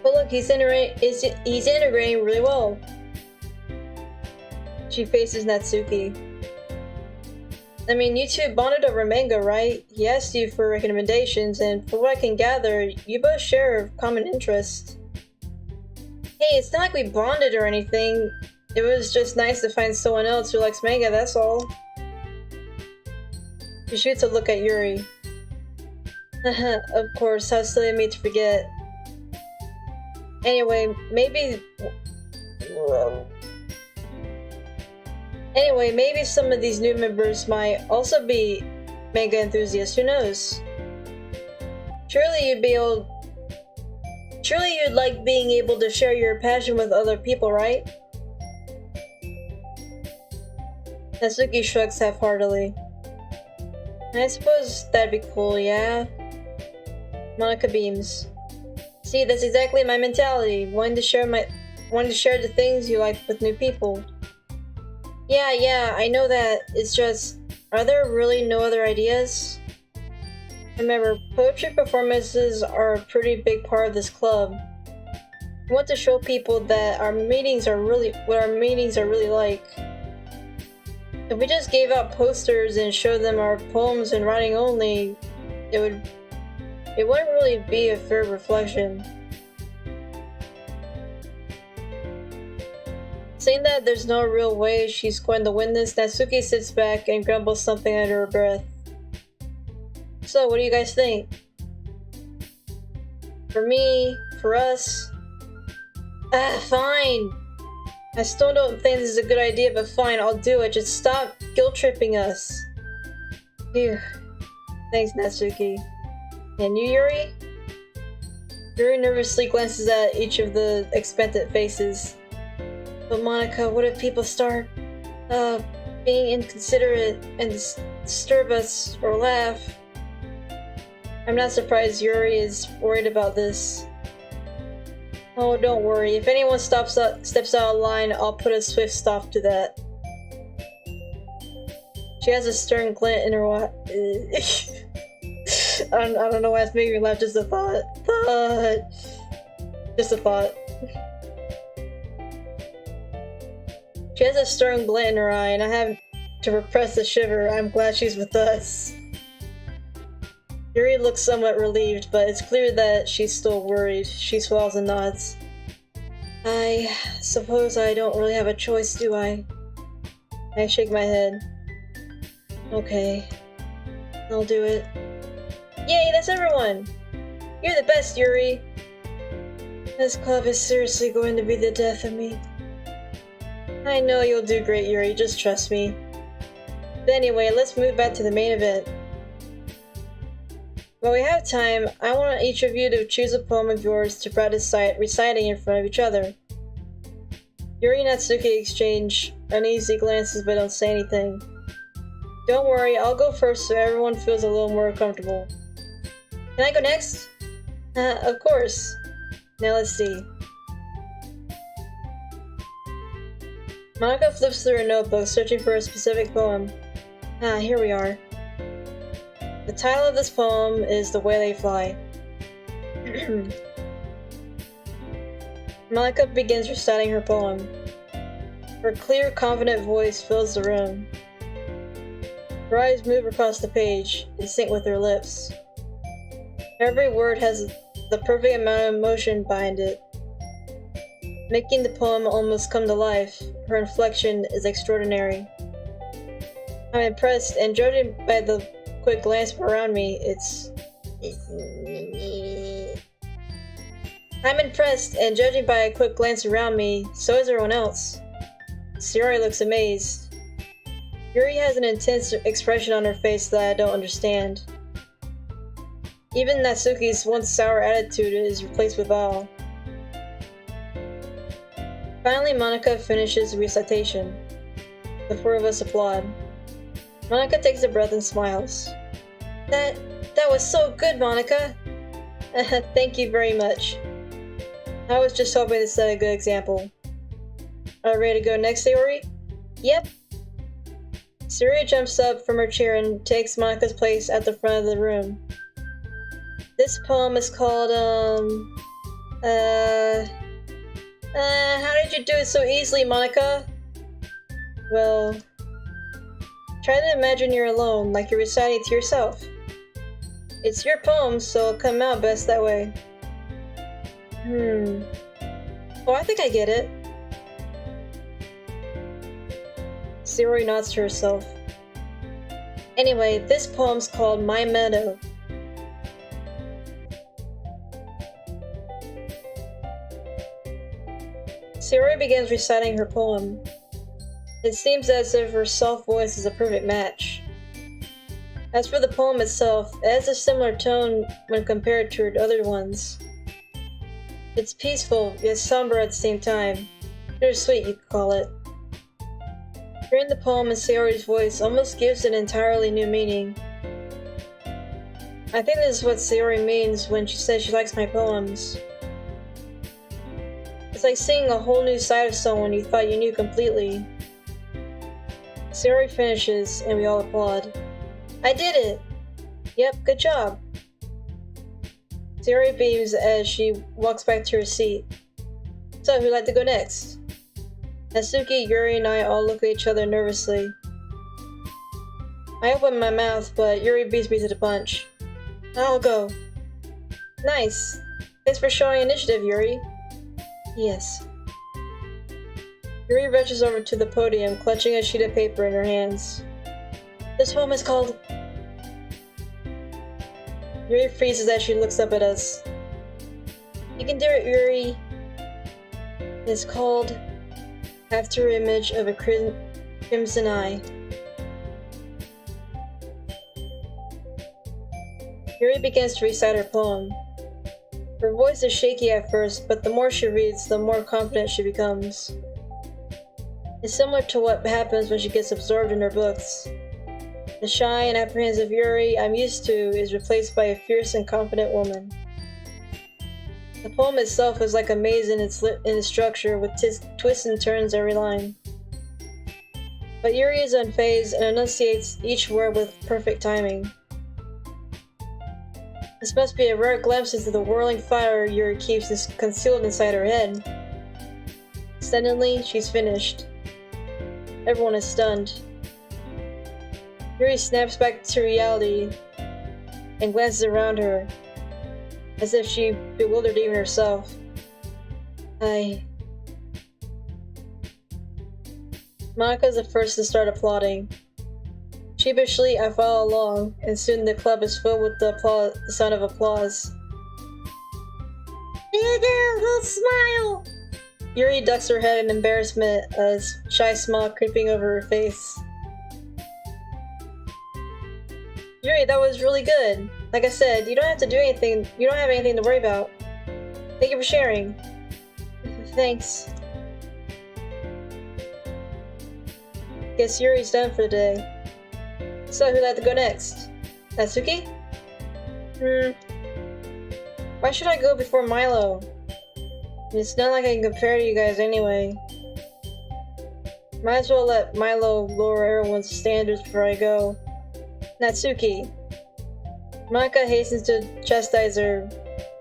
But look, he's integrating really well. She faces Natsuki. I mean, you two bonded over manga, right? He asked you for recommendations, and from what I can gather, you both share a common interest. Hey, it's not like we bonded or anything. It was just nice to find someone else who likes manga, that's all. She shoots a look at Yuri. Of course, how silly of me to forget. Anyway, maybe some of these new members might also be manga enthusiasts, who knows? Surely you'd like being able to share your passion with other people, right? Natsuki shrugs half-heartedly. I suppose that'd be cool, yeah? Monika beams. See, that's exactly my mentality, wanting to share the things you like with new people. Yeah, I know that. It's just, are there really no other ideas? Remember, poetry performances are a pretty big part of this club. We want to show people that what our meetings are really like. If we just gave out posters and showed them our poems in writing only, it wouldn't really be a fair reflection. Saying that there's no real way she's going to win this, Natsuki sits back and grumbles something under her breath. So, what do you guys think? For me, for us? Fine! I still don't think this is a good idea, but fine, I'll do it. Just stop guilt-tripping us. Phew. Thanks, Natsuki. And you, Yuri? Yuri nervously glances at each of the expectant faces. But Monika, what if people start, being inconsiderate and disturb us or laugh? I'm not surprised Yuri is worried about this. Oh, don't worry. If anyone steps out of line, I'll put a swift stop to that. She has a stern glint in her I don't know why it's making me laugh, just a thought. Just a thought. She has a stern glint in her eye, and I have to repress a shiver. I'm glad she's with us. Yuri looks somewhat relieved, but it's clear that she's still worried. She swallows and nods. I suppose I don't really have a choice, do I? I shake my head. Okay. I'll do it. Yay, that's everyone! You're the best, Yuri! This club is seriously going to be the death of me. I know you'll do great, Yuri, just trust me. But anyway, let's move back to the main event. While we have time, I want each of you to choose a poem of yours to practice reciting in front of each other. Yuri and Natsuki exchange uneasy glances but don't say anything. Don't worry, I'll go first so everyone feels a little more comfortable. Can I go next? Of course. Now let's see. Monika flips through her notebook, searching for a specific poem. Here we are. The title of this poem is The Way They Fly. Monika begins reciting her poem. Her clear, confident voice fills the room. Her eyes move across the page, in sync with her lips. Every word has the perfect amount of emotion behind it, making the poem almost come to life. Her inflection is extraordinary. I'm impressed, and judging by the quick glance around me, so is everyone else. Sayori looks amazed. Yuri has an intense expression on her face that I don't understand. Even Natsuki's once sour attitude is replaced with awe. Finally, Monika finishes the recitation. The four of us applaud. Monika takes a breath and smiles. That was so good, Monika! Thank you very much. I was just hoping to set a good example. Are you ready to go next, Sayori? Yep. Sayori jumps up from her chair and takes Monika's place at the front of the room. This poem is called, How did you do it so easily, Monica? Well, try to imagine you're alone, like you're reciting to yourself. It's your poem, so it'll come out best that way. Oh, I think I get it. Yuri nods to herself. Anyway, this poem's called My Meadow. Yuri begins reciting her poem. It seems as if her soft voice is a perfect match. As for the poem itself, it has a similar tone when compared to her other ones. It's peaceful, yet somber at the same time. Bittersweet, you could call it. Hearing the poem in Sayori's voice almost gives it an entirely new meaning. I think this is what Sayori means when she says she likes my poems. It's like seeing a whole new side of someone you thought you knew completely. Sayori finishes, and we all applaud. I did it! Yep, good job. Sayori beams as she walks back to her seat. So, who'd like to go next? Natsuki, Yuri, and I all look at each other nervously. I open my mouth, but Yuri beats me to the punch. I'll go. Nice. Thanks for showing initiative, Yuri. Yes. Yuri rushes over to the podium, clutching a sheet of paper in her hands. This poem is called... Yuri freezes as she looks up at us. You can do it, Yuri. It's called After Image of a Crimson Eye. Yuri begins to recite her poem. Her voice is shaky at first, but the more she reads, the more confident she becomes. It's similar to what happens when she gets absorbed in her books. The shy and apprehensive Yuri I'm used to is replaced by a fierce and confident woman. The poem itself is like a maze in its structure, with twists and turns every line. But Yuri is unfazed and enunciates each word with perfect timing. This must be a rare glimpse into the whirling fire Yuri keeps concealed inside her head. Suddenly, she's finished. Everyone is stunned. Yuri snaps back to reality and glances around her, as if she bewildered even herself. Monika's the first to start applauding. Sheepishly, I follow along, and soon the club is filled with the sound of applause. Big little smile! Yuri ducks her head in embarrassment, a shy smile creeping over her face. Yuri, that was really good. Like I said, you don't have to do anything. You don't have anything to worry about. Thank you for sharing. Thanks. Guess Yuri's done for the day. So who'd like to go next? Natsuki? Why should I go before Milo? It's not like I can compare to you guys anyway. Might as well let Milo lower everyone's standards before I go. Natsuki. Monika hastens to chastise her,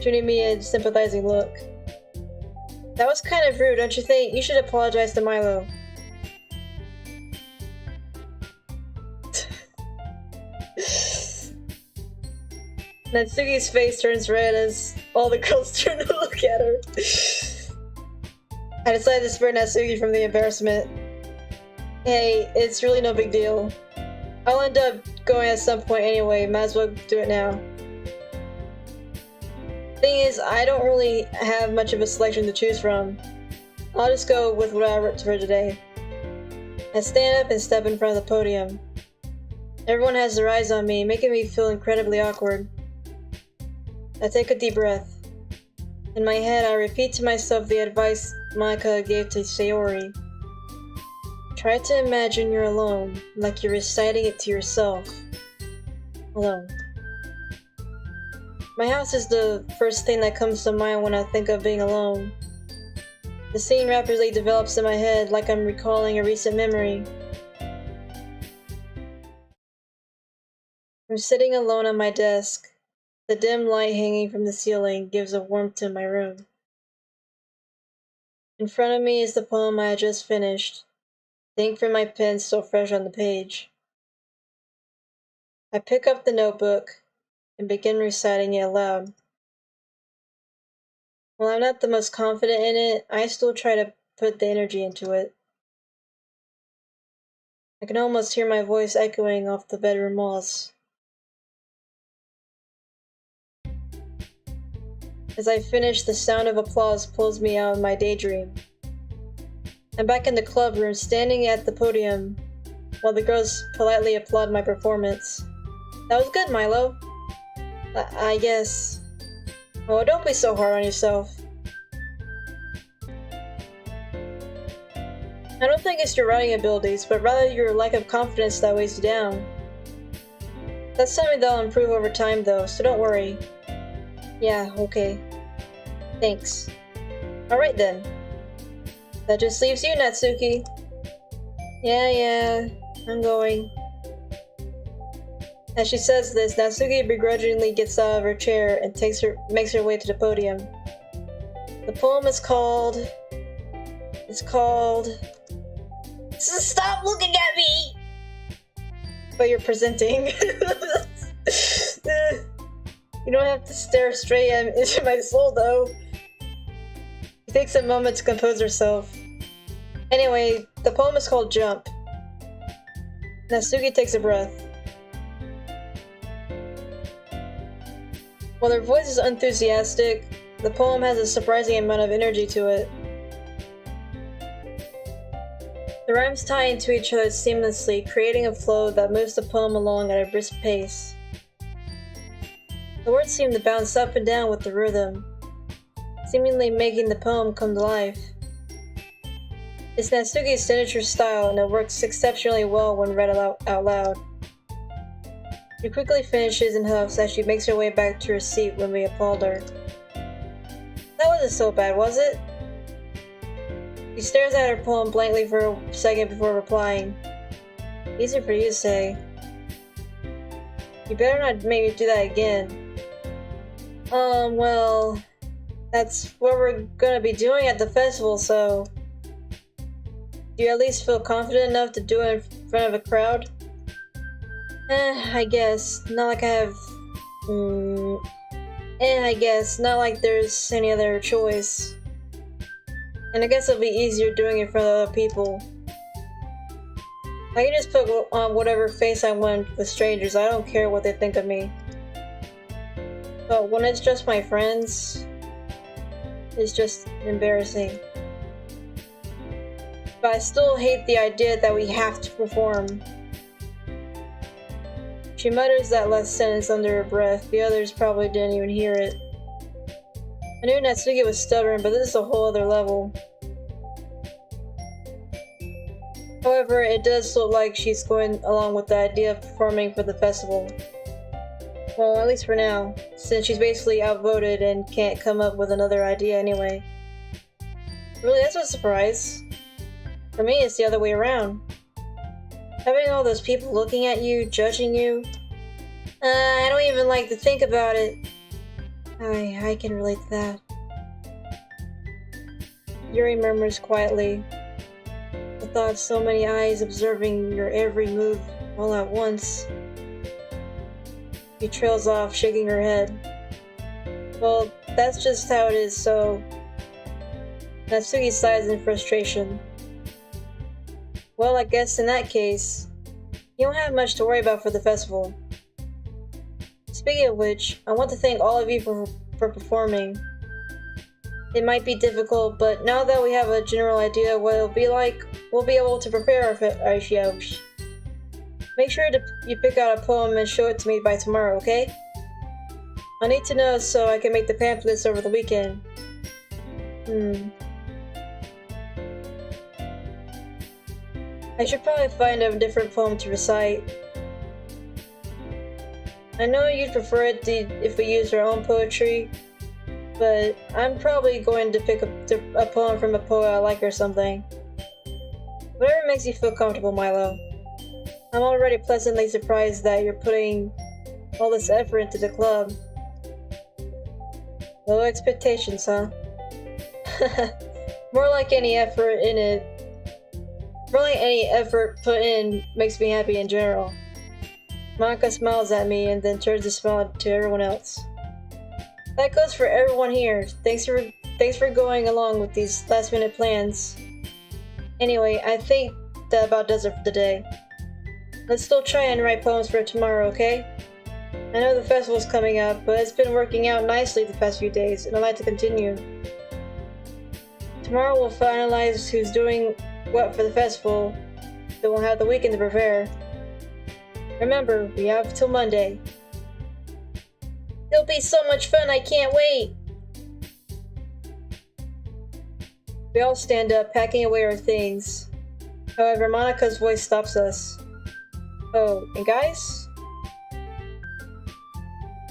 shooting me a sympathizing look. That was kind of rude, don't you think? You should apologize to Milo. Natsuki's face turns red as all the girls turn to look at her. I decided to spare Natsuki from the embarrassment. Hey, it's really no big deal. I'll end up going at some point anyway, might as well do it now. Thing is, I don't really have much of a selection to choose from. I'll just go with what I wrote for today. I stand up and step in front of the podium. Everyone has their eyes on me, making me feel incredibly awkward. I take a deep breath. In my head, I repeat to myself the advice Monika gave to Sayori. Try to imagine you're alone, like you're reciting it to yourself. Alone. My house is the first thing that comes to mind when I think of being alone. The scene rapidly develops in my head like I'm recalling a recent memory. I'm sitting alone on my desk. The dim light hanging from the ceiling gives a warmth to my room. In front of me is the poem I had just finished, the ink from my pen still fresh on the page. I pick up the notebook and begin reciting it aloud. While I'm not the most confident in it, I still try to put the energy into it. I can almost hear my voice echoing off the bedroom walls. As I finish, the sound of applause pulls me out of my daydream. I'm back in the club room, standing at the podium, while the girls politely applaud my performance. That was good, Milo. I guess. Oh, don't be so hard on yourself. I don't think it's your writing abilities, but rather your lack of confidence that weighs you down. That's something that'll improve over time though, so don't worry. Yeah, okay. Thanks. Alright then. That just leaves you, Natsuki. Yeah, I'm going. As she says this, Natsuki begrudgingly gets out of her chair and makes her way to the podium. The poem is called... Stop looking at me! But you're presenting. You don't have to stare straight into my soul, though. She takes a moment to compose herself. Anyway, the poem is called Jump. Natsuki takes a breath. While her voice is enthusiastic, the poem has a surprising amount of energy to it. The rhymes tie into each other seamlessly, creating a flow that moves the poem along at a brisk pace. The words seem to bounce up and down with the rhythm, seemingly making the poem come to life. It's Natsuki's signature style, and it works exceptionally well when read out loud. She quickly finishes and huffs as she makes her way back to her seat when we applaud her. That wasn't so bad, was it? She stares at her poem blankly for a second before replying. Easy for you to say. You better not make me do that again. Well... That's what we're gonna be doing at the festival, so... Do you at least feel confident enough to do it in front of a crowd? I guess. Not like I have... I guess. Not like there's any other choice. And I guess it'll be easier doing it in front of other people. I can just put on whatever face I want with strangers. I don't care what they think of me. But when it's just my friends, it's just embarrassing. But I still hate the idea that we have to perform. She mutters that last sentence under her breath. The others probably didn't even hear it. I knew Natsuki was stubborn, but this is a whole other level. However, it does look like she's going along with the idea of performing for the festival. Well, at least for now, since she's basically outvoted and can't come up with another idea anyway. Really, that's a surprise. For me, it's the other way around. Having all those people looking at you, judging you... I don't even like to think about it. I can relate to that. Yuri murmurs quietly. The thought of so many eyes observing your every move all at once. She trails off, shaking her head. Well, that's just how it is, so... Natsuki sighs in frustration. Well, I guess in that case, you don't have much to worry about for the festival. Speaking of which, I want to thank all of you for performing. It might be difficult, but now that we have a general idea of what it'll be like, we'll be able to prepare our shows. Make sure you pick out a poem and show it to me by tomorrow, okay? I need to know so I can make the pamphlets over the weekend. I should probably find a different poem to recite. I know you'd prefer it if we used our own poetry, but I'm probably going to pick a poem from a poet I like or something. Whatever makes you feel comfortable, Milo. I'm already pleasantly surprised that you're putting all this effort into the club. Low expectations, huh? More like any effort put in makes me happy in general. Monica smiles at me and then turns to smile to everyone else. That goes for everyone here. Thanks for going along with these last-minute plans. Anyway, I think that about does it for the day. Let's still try and write poems for tomorrow, okay? I know the festival's coming up, but it's been working out nicely the past few days, and I'd like to continue. Tomorrow we'll finalize who's doing what for the festival, then we'll have the weekend to prepare. Remember, we have till Monday. It'll be so much fun, I can't wait! We all stand up, packing away our things. However, Monica's voice stops us. Oh, and guys?